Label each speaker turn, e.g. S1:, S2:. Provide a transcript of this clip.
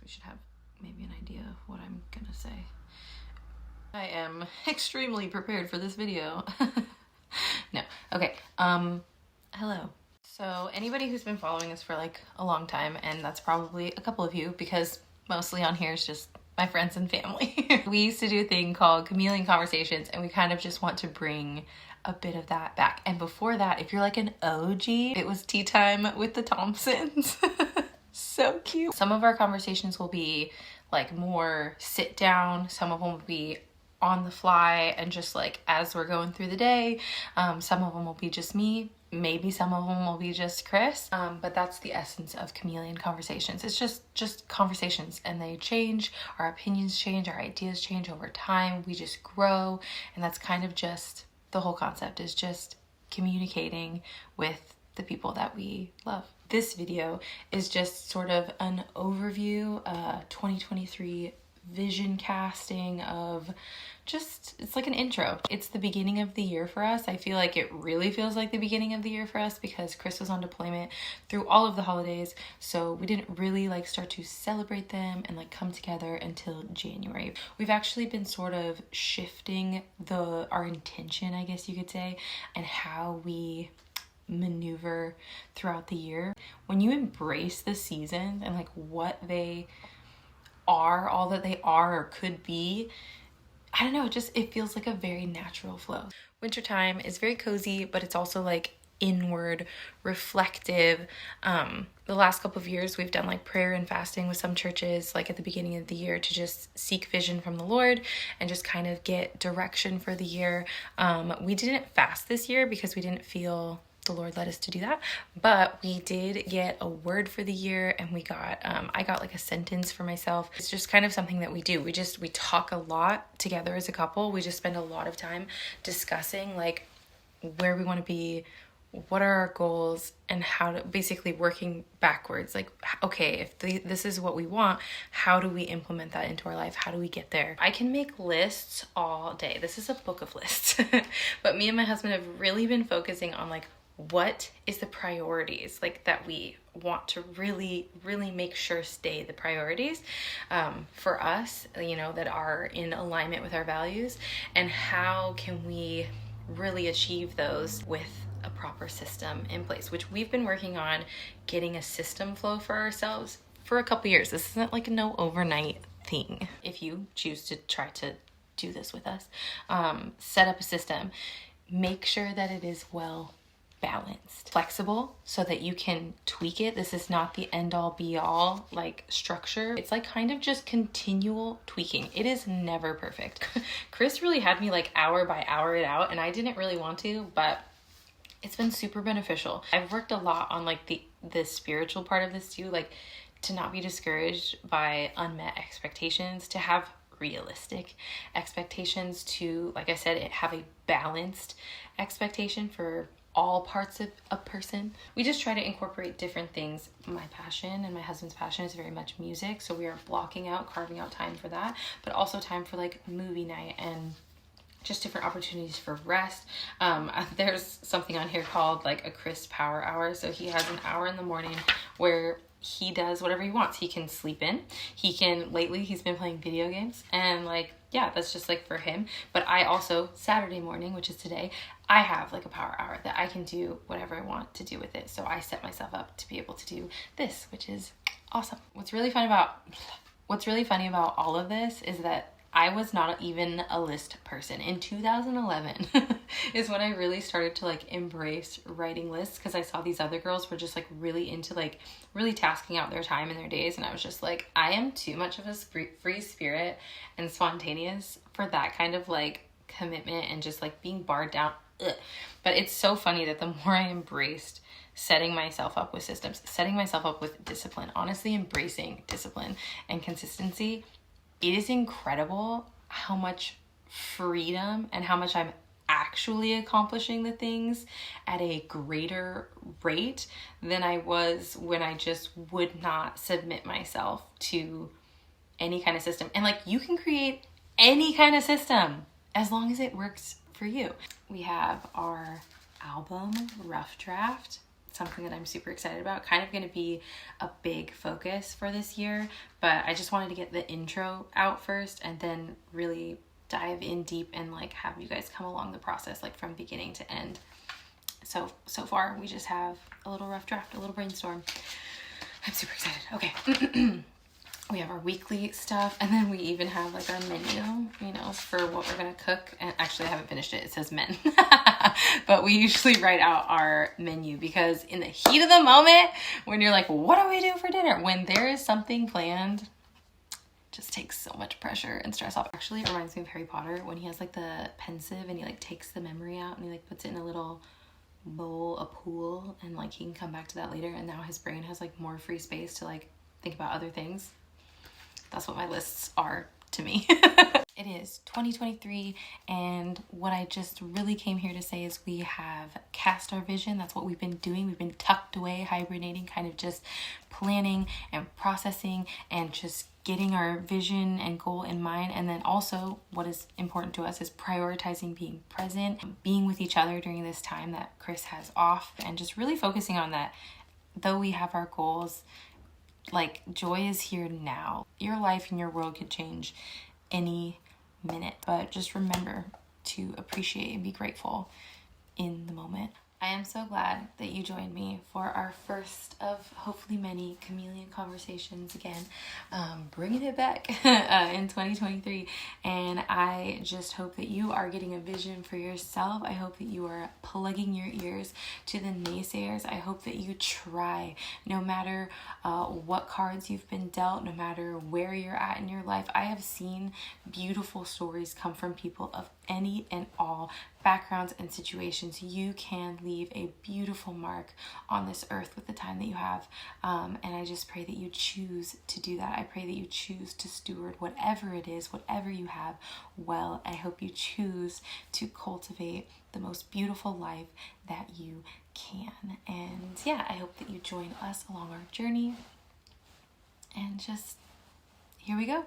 S1: should have maybe an idea of what I'm gonna say. I am extremely prepared for this video. No, okay, hello. So anybody who's been following us for like a long time, and that's probably a couple of you because mostly on here is just my friends and family. We used to do a thing called Chameleon Conversations, and we kind of just want to bring a bit of that back. And before that, if you're like an OG, it was Tea Time with the Thompsons. So cute. Some of our conversations will be like more sit down. Some of them will be on the fly and just like as we're going through the day. Some of them will be just me. Maybe some of them will be just Chris. But that's the essence of Chameleon Conversations. It's just conversations, and they change. Our opinions change. Our ideas change over time. We just grow. And that's kind of just the whole concept, is just communicating with the people that we love. This video is just sort of an overview, 2023 vision casting of just, it's like an intro. It's the beginning of the year for us. I feel like it really feels like the beginning of the year for us because Chris was on deployment through all of the holidays. So we didn't really like start to celebrate them and like come together until January. We've actually been sort of shifting our intention, I guess you could say, and how we maneuver throughout the year. When you embrace the seasons and like what they are, all that they are or could be, I don't know, it feels like a very natural flow. Wintertime is very cozy, but it's also like inward, reflective. The last couple of years we've done like prayer and fasting with some churches like at the beginning of the year to just seek vision from the Lord and just kind of get direction for the year. We didn't fast this year because we didn't feel the Lord led us to do that, but we did get a word for the year, and we got I got like a sentence for myself. It's just kind of something that we do. We talk a lot together as a couple. We just spend a lot of time discussing like where we want to be, what are our goals, and how to basically working backwards. Like, okay, if this is what we want, how do we implement that into our life? How do we get there? I can make lists all day. This is a book of lists, but me and my husband have really been focusing on like, what is the priorities like that we want to really make sure stay the priorities for us, you know, that are in alignment with our values, and how can we really achieve those with a proper system in place, which we've been working on getting a system flow for ourselves for a couple years. This isn't like no overnight thing. If you choose to try to do this with us, set up a system, make sure that it is well balanced, flexible, so that you can tweak it. This is not the end all be all like structure. It's like kind of just continual tweaking. It is never perfect. Chris really had me like hour by hour it out, and I didn't really want to, but it's been super beneficial. I've worked a lot on like the spiritual part of this too, like to not be discouraged by unmet expectations, to have realistic expectations, to, like I said, have a balanced expectation for all parts of a person. We just try to incorporate different things. My passion and my husband's passion is very much music, so we are carving out time for that, but also time for like movie night and just different opportunities for rest. There's something on here called like a Chris power hour. So he has an hour in the morning where he does whatever he wants. He can sleep in. Lately he's been playing video games, and like, yeah, that's just like for him. But I also, Saturday morning, which is today, I have like a power hour that I can do whatever I want to do with it. So I set myself up to be able to do this, which is awesome. What's really funny about all of this is that I was not even a list person. In 2011 is when I really started to like embrace writing lists, because I saw these other girls were just like really into like really tasking out their time and their days, and I was just like, I am too much of a free spirit and spontaneous for that kind of like commitment and just like being barred down. Ugh. But it's so funny that the more I embraced setting myself up with systems, setting myself up with discipline, honestly embracing discipline and consistency, it is incredible how much freedom and how much I'm actually accomplishing the things at a greater rate than I was when I just would not submit myself to any kind of system. And like, you can create any kind of system as long as it works for you. We have our album rough draft something that I'm super excited about. Kind of going to be a big focus for this year, but I just wanted to get the intro out first and then really dive in deep and like have you guys come along the process, like from beginning to end. So far we just have a little rough draft, a little brainstorm. I'm super excited. Okay. We have our weekly stuff, and then we even have like our menu, you know, for what we're gonna cook. And actually I haven't finished it, it says men. But we usually write out our menu because in the heat of the moment, when you're like, what do we do for dinner? When there is something planned, just takes so much pressure and stress off. Actually, it reminds me of Harry Potter when he has like the pensive and he like takes the memory out and he like puts it in a little bowl, a pool, and like he can come back to that later, and now his brain has like more free space to like think about other things. That's what my lists are to me. It is 2023, and what I just really came here to say is we have cast our vision. That's what we've been doing. We've been tucked away, hibernating, kind of just planning and processing and just getting our vision and goal in mind. And then also what is important to us is prioritizing being present, being with each other during this time that Chris has off, and just really focusing on that. Though we have our goals, like, joy is here now. Your life and your world could change any minute, but just remember to appreciate and be grateful in the moment. I am so glad that you joined me for our first of hopefully many Chameleon conversations again, bringing it back in 2023. And I just hope that you are getting a vision for yourself. I hope that you are plugging your ears to the naysayers. I hope that you try, no matter what cards you've been dealt, no matter where you're at in your life. I have seen beautiful stories come from people of any and all backgrounds and situations. You can leave a beautiful mark on this earth with the time that you have, and I just pray that you choose to do that. I pray that you choose to steward whatever it is, whatever you have, well. I hope you choose to cultivate the most beautiful life that you can. And yeah, I hope that you join us along our journey, and just here we go.